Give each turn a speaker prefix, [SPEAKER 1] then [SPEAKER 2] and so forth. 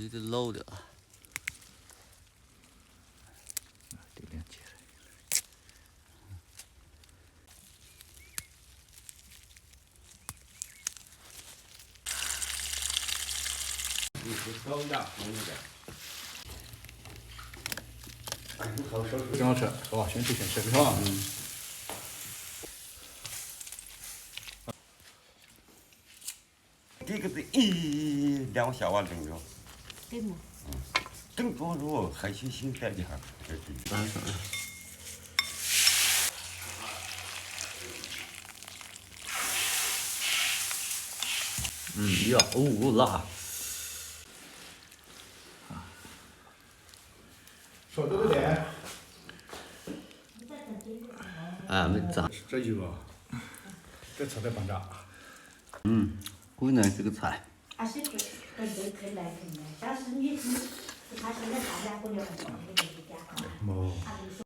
[SPEAKER 1] 是有点漏的啊。
[SPEAKER 2] 得连起来。
[SPEAKER 3] 你是高压红的。
[SPEAKER 2] 挺好吃，是吧？先吃先吃，是吧？
[SPEAKER 3] 这个是2小碗蒸肉。
[SPEAKER 4] 对吗？
[SPEAKER 3] 蒸多肉海鲜心带点儿。
[SPEAKER 1] 呀，辣！
[SPEAKER 2] 说对不对？
[SPEAKER 1] 啊，没炸。
[SPEAKER 2] 这油啊，这菜得半炸。
[SPEAKER 1] 湖南这个菜。
[SPEAKER 4] 还是可以来听的，但是你他现在大家过年很多，你得加。
[SPEAKER 2] 哦。